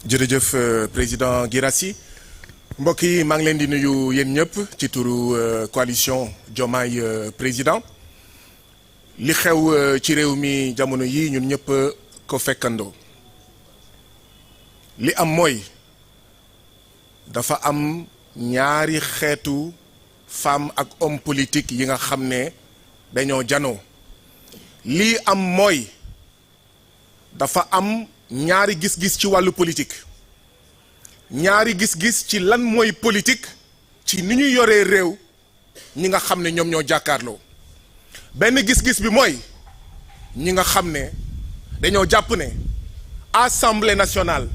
jërëjëf président Guirassy mbokk yi maa ngi leen di nuyu yéen ñëpp ci turu coalition Diomaye président li xew ci réew mi jamono yi ñun ñëpp ko fekkandoo li am mooy dafa am ñaari xeetu femme ak homme politique yi nga xam ne dañoo janoo lii am mooy dafa am ñaari gis-gis ci wàllu politique ñaari gis-gis ci lan mooy politique ci ni ñu yoree réew ñi nga xam ne ñoom ñoo jàkkaarloo benn gis-gis bi mooy ñi nga xam ne dañoo jàpp ne Assemblée nationale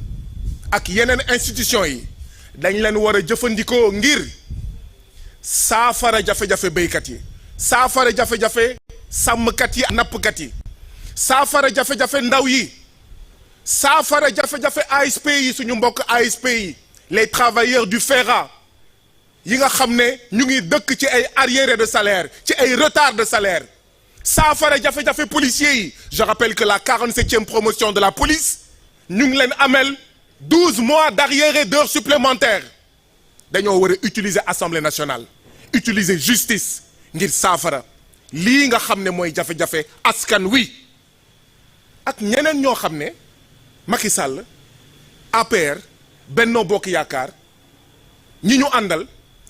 ak yeneen institution yi dañ leen war a jëfandikoo ngir saafara jafe-jafe béykat yi saafara jafe-jafe sàmmkat yi nappkat yi saafara jafe-jafe ndaw yi saafara jafe-jafe ASP yi suñu mbokk ASP yi les travailleurs du FERA yi nga xam ne ñu ngi dëkk ci ay arriérés de salaire ci ay retard de salaire saafara jafe-jafe policiers yi je rappelle que la 47e promotion de la police ñu ngi leen amel 12 mois d'arriérés d'heures supplémentaires dañoo war a utiliser Assemblée nationale utiliser justice ngir saafara lii nga xam ne mooy jafe-jafe askan wi ak ñeneen ñoo xam ne Macky Sall APR Benno Bokk Yaakaar ñi ñu àndal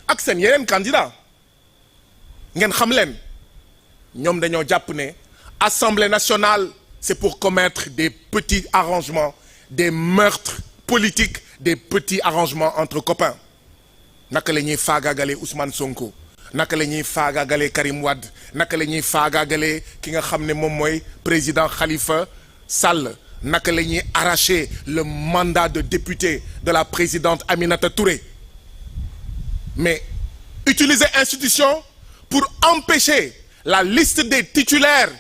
ak seen yeneen candidat ngeen xam leen ñoom dañoo jàpp ne Assemblée nationale c'est pour commettre des petits arrangements des meurtres politiques des petits arrangements entre copains naka la ñuy faagaagalee Ousmane Sonko naka la ñuy faagaagalee Karim Wade naka la ñuy faagaagalee ki nga xam ne moom mooy président Khalifa Sall naka la ñuy arracher le mandat de député de la présidente Aminata Touré mais utiliser institution pour empêcher la liste des titulaires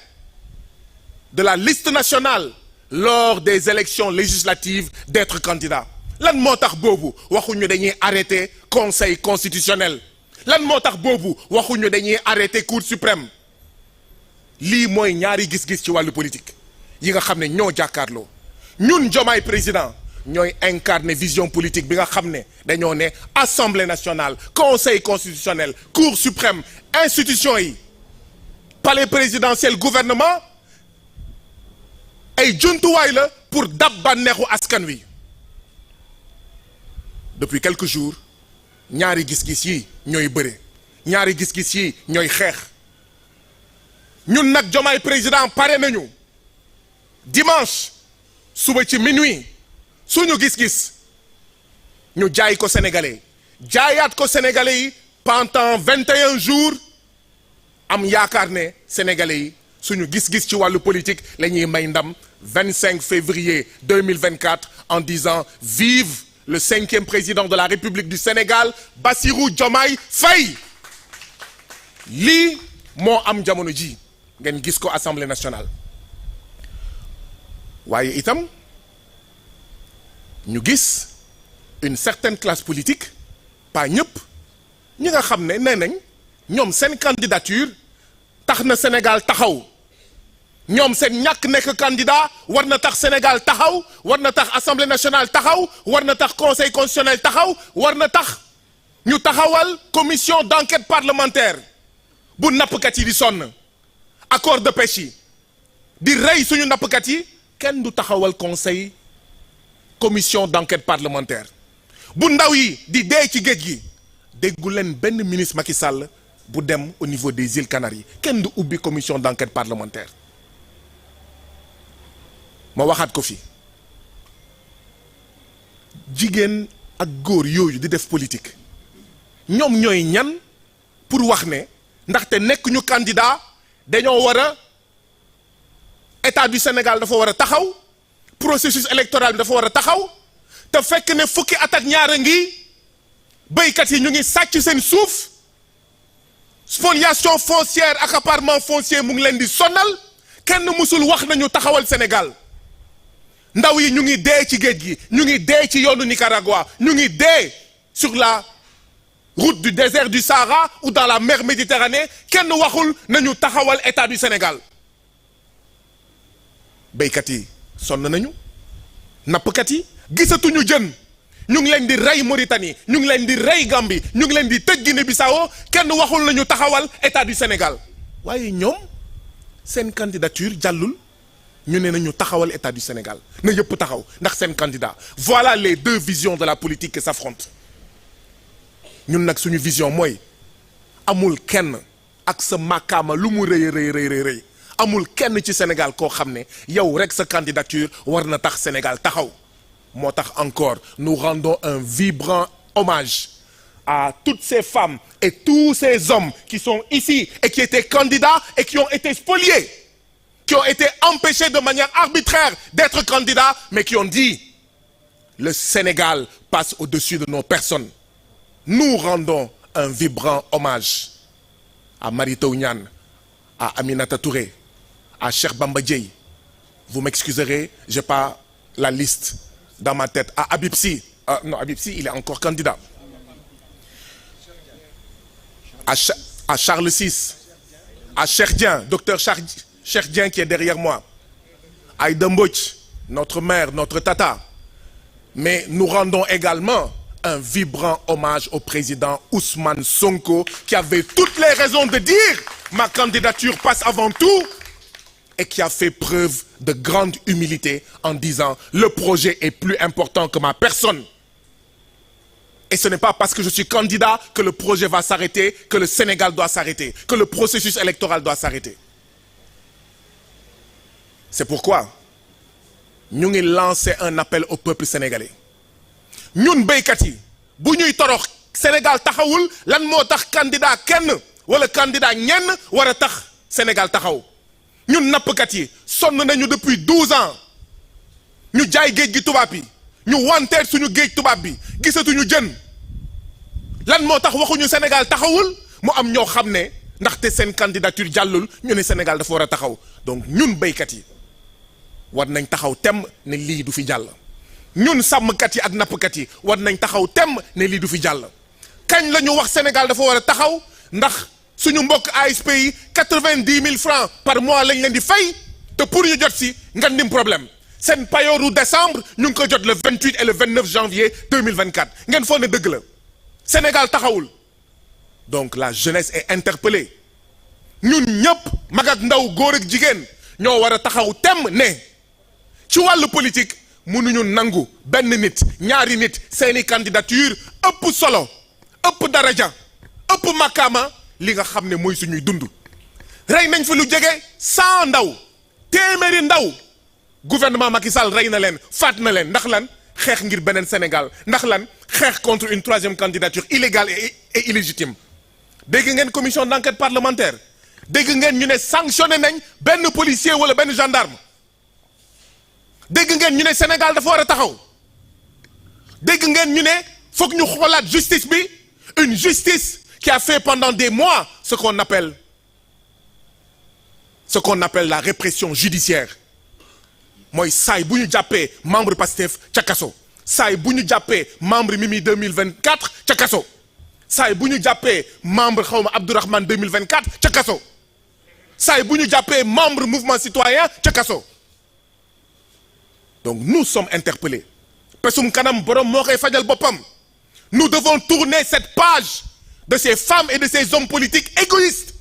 de la liste nationale lors des élections législatives d'être candidat lan moo tax boobu waxuñu dañuy arrêter conseil constitutionnel lan moo tax boobu waxuñu dañuy arrêter cour suprême lii mooy ñaari gis-gis ci wàllu politique yi nga xam ne ñoo jàkkaarloo ñun Diomaye président ñooy incarner vision politique bi nga xam ne dañoo ne Assemblée nationale conseil constitutionnel cour suprême institution yi palais présidentiel gouvernement ay jumtuwaay la pour dab bànneexu askan wi depuis quelques jours ñaari gis-gis yi ñooy bëre ñaari gis-gis yi ñooy xeex ñun nag Diomaye président pare nañu dimanche suba ci minuit suñu gis-gis ñu jaay ko sénégalais jaayaat ko sénégalais yi pendant 21 jours am yaakaar ne sénégalais yi suñu gis-gis ci wàllu politique la ñuy may ndam 25 février 2024 en disant vive le 5e président de la République du Sénégal Bassirou Diomaye Faye lii moo am jamono ji ngeen gis ko Assemblée nationale waaye itam ñu gis une certaine classe politique pas ñëpp ñi nga xam ne nee nañ ñoom seen candidature tax na Sénégal taxaw ñoom seen ñàkk nekk candidat war na tax Sénégal taxaw war na tax Assemblée nationale taxaw war na tax Conseil constitutionnel taxaw war na tax ñu taxawal commission d'enquête parlementaire bu nappkat yi di sonn accord de pêche yi di rey suñu nappkat yi kenn du taxawal conseil commission d'enquête parlementaire bu ndaw yi di dee ci géej gi déggu leen benn ministre Macky Sall bu dem au niveau des îles Canaries kenn du ubbi commission d'enquête parlementaire ma waxaat ko fi jigéen ak góor yooyu di def politique ñoom ñooy ñan pour wax ne ndaxte nekk ñu candidat dañoo war a état du Sénégal dafa war a taxaw processus électoral bi dafa war a taxaw te fekk ne fukki at ak ñaar a ngi béykat yi ñu ngi sàcc seen suuf spoliation foncière accaparement foncier mu ngi leen di sonal kenn mësul wax nañu taxawal Sénégal ndaw yi ñu ngi dee ci géej gi ñu ngi dee ci yoonu Nicaragua ñu ngi dee sur la route du désert du Sahara ou dans la mer Méditerranée kenn waxul nañu taxawal état du Sénégal béykat yi sonn nañu nappkat yi gisatuñu jën ñu ngi leen di rey Mauritanie ñu ngi leen di rey Gambie ñu ngi leen di tëj Guinée-Bissau kenn waxul nañu taxawal état du Sénégal waaye ñoom seen candidature jàllul ñu ne nañu taxawal état du Sénégal na yëpp taxaw ndax seen candidat. Voilà les deux visions de la politique qui s'affrontent ñun nag suñu vision mooy amul kenn ak sa màkkaama lu mu rëy amul kenn ci Sénégal koo xam ne yow rek sa candidature war na tax Sénégal taxaw moo tax encore nous rendons un vibrant hommage à toutes ces femmes et tous ces hommes qui sont ici et qui étaient candidats et qui ont été spoliés, qui ont été empêchés de manière arbitraire d'être candidats, mais qui ont dit le Sénégal passe au-dessus de nos personnes. Nous rendons un vibrant hommage à Mary Teuw Niane, à Aminata Touré, à Cheikh Bamba Dièye. Vous m'excuserez, j'ai pas la liste dans ma tête. À Habib Sy. Non, Habib Sy, il est encore candidat. À Charles VI. À Cheikh Dieng, docteur Cheikh Dieng qui est derrière moi. Aïda Mbodj, notre mère, notre tata. Mais nous rendons également un vibrant hommage au président Ousmane Sonko qui avait toutes les raisons de dire ma candidature passe avant tout et qui a fait preuve de grande humilité en disant le projet est plus important que ma personne. Et ce n'est pas parce que je suis candidat que le projet va s'arrêter, que le Sénégal doit s'arrêter, que le processus électoral doit s'arrêter. C'est pourquoi nous avons lancé un appel au peuple sénégalais. Ñun béykat yi bu ñuy torox Sénégal taxawul lan moo tax candidat kenn wala candidat ñenn war a tax Sénégal taxaw ñun nappkat yi sonn nañu depuis 12 ans ñu jaay géej gi tubaab yi ñu wanteer suñu géej tubaab bi gisatuñu jën lan moo tax waxuñu Sénégal taxawul mu am ñoo xam ne ndaxte seen candidature jàllul ñu ne Sénégal dafa war a taxaw donc ñun béykat yi war nañ taxaw tem ne lii du fi jàll. ñun sàmmkat yi ak nappkat yi war nañ taxaw tem ne lii du fi jàll kañ la ñu wax Sénégal dafa war a taxaw ndax suñu mbokk ASP yi 90 000 francs par mois lañ leen di fay te pour ñu jot si ngandim problème seen payooru décembre ñu ngi ko jot le 28 et le 29 janvier 2024 ngeen foog ne dëgg la Sénégal taxawul donc la jeunesse est interpellée ñun ñëpp mag ak ndaw góor ak jigéen ñoo war a taxaw tem ne ci wàllu politique mënuñu nangu benn nit ñaari nit seeni candidature ëpp solo ëpp daraja ëpp makaama li nga xam ne mooy suñuy dund rey nañ fi lu jege 100 ndaw téeméeri ndaw gouvernement Macky Sall rey na leen faat na leen ndax lan xeex ngir beneen Sénégal ndax lan xeex contre une troisième candidature illégale et illégitime dégg ngeen commission d'enquête parlementaire dégg ngeen ñu ne sanctionné nañ benn policier wala benn gendarme dégg ngeen ñu ne Sénégal dafa war a taxaw dégg ngeen ñu ne foog ñu xoolaat justice bi une justice qui a fait pendant des mois ce qu'on appelle la répression judiciaire mooy saay bu ñu jàppee membre Pastef ca kaso saay bu ñu jàppee membre Mimi 2024 ca kaso saay bu ñu jàppee membre xawma Abdourahmane 2024 ca kaso saay bu ñu jàppee membre mouvement citoyen ca kaso donc nous sommes interpellés pesum kanam borom moo koy fajal boppam nous devons tourner cette page de ces femmes et de ces hommes politiques égoïstes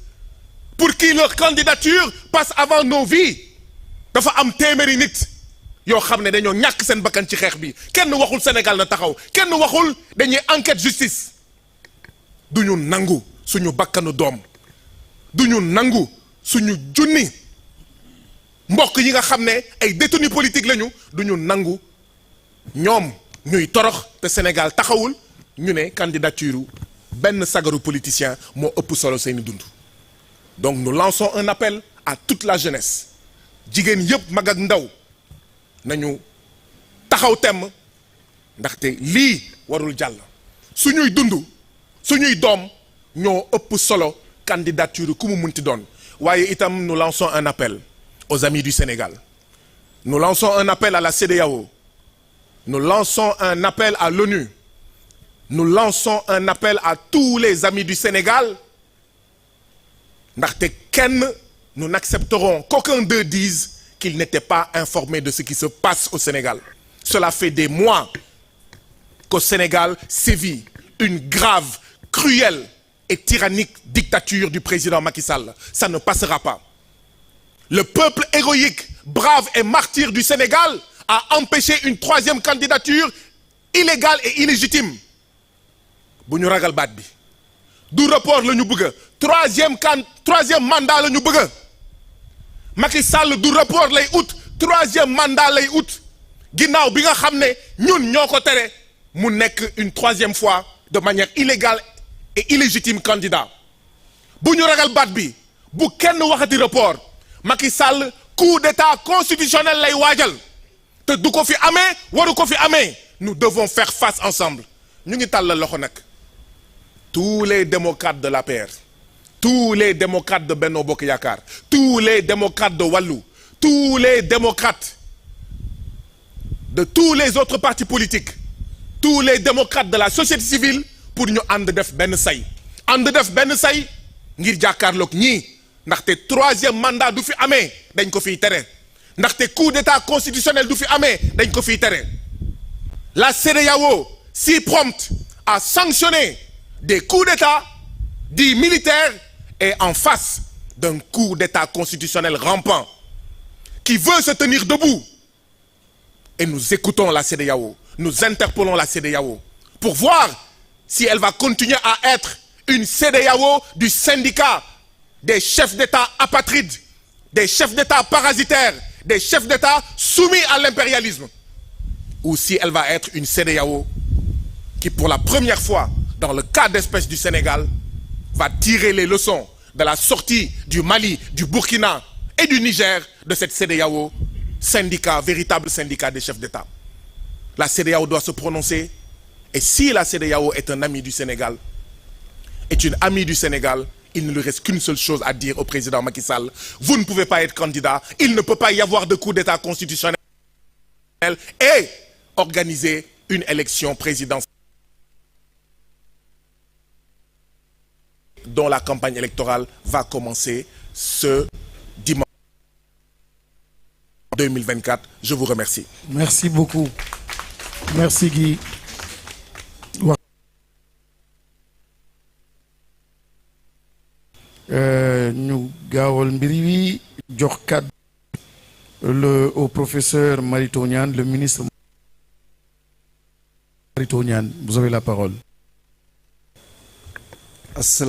pour qui leur candidature passe avant nos vies dafa am téeméeri nit yoo xam ne dañoo ñàkk seen bakkan ci xeex bi kenn waxul Sénégal na taxaw kenn waxul dañuy enquête justice duñu nangu suñu bakkanu doom duñu nangu suñu junni mbokk yi nga xam ne ay détenus politiques lañu duñu nangu ñoom ñuy torox te Sénégal taxawul ñu ne candidature benn sagaru politicien moo ëpp solo seeni dund donc nous lançons un appel à toute la jeunesse jigéen yëpp mag ak ndaw nañu taxaw temm ndaxte lii warul jàll suñuy dund suñuy doom ñoo ëpp solo candidature ku mu munti doon waaye itam nous lançons un appel aux amis du Sénégal nous lançons un appel à la CEDEAO nous lançons un appel à l'ONU nous lançons un appel à tous les amis du Sénégal ndaxte kenn nous n'accepterons qu'aucun d'eux dise qu'il n'était pas informé de ce qui se passe au Sénégal. Cela fait des mois qu'au Sénégal sévit une grave, cruelle et tyrannique dictature du président Macky Sall. Ça ne passera pas. Le peuple héroïque, brave et martyr du Sénégal a empêché une troisième candidature illégale et illégitime. Bu ñu ragal baat bi du report la ñu bëgg troisième mandat la ñu bëgg Macky Sall du report lay ut troisième mandat lay ut ginnaaw bi nga xam ne ñun ñoo ko tere mu nekk une troisième fois de manière illégale et illégitime candidat bu ñu ragal baat bi bu kenn waxati report Macky Sall coup d'état constitutionnel lay waajal te du ko fi amee waru ko fi amee nous devons faire face ensemble ñu ngi tàllal loxo nag tous les démocrates de l'APR tous les démocrates de Benno Bokk Yaakaar tous les démocrates de Wallu tous les démocrates de tous les autres partis politiques tous les démocrates de la société civile pour ñu ànd def benn say ngir jàkkaarloog ñii ndaxte troisième mandat du fi amee dañ ko fiy tere ndaxte coup d'état constitutionnel du fi amee dañ ko fiy tere la CEDEAO si prompte à sanctionner des coups d'état dits militaires est en face d'un coup d'état constitutionnel rampant qui veut se tenir debout. Et nous écoutons la CEDEAO, nous interpellons la CEDEAO pour voir si elle va continuer à être une CEDEAO du syndicat des chefs d'État apatrides, des chefs d'État parasitaires, des chefs d'État soumis à l'impérialisme, ou si elle va être une CEDEAO qui, pour la première fois dans le cas d'espèce du Sénégal, va tirer les leçons de la sortie du Mali, du Burkina et du Niger de cette CEDEAO, syndicat, véritable syndicat des chefs d'État. La CEDEAO doit se prononcer, et si la CEDEAO est un ami du Sénégal, est une amie du Sénégal, il ne lui reste qu'une seule chose à dire au président Macky Sall. Vous ne pouvez pas être candidat, il ne peut pas y avoir de coup d'état constitutionnel et organiser une élection présidentielle dont la campagne électorale va commencer ce dimanche 2024. Je vous remercie. Merci beaucoup. Merci Guy. ñu gaawal mbir wi jox kàddu au professeur Mary Teuw Niane, le ministre Mary Teuw Niane, vous avez la parole.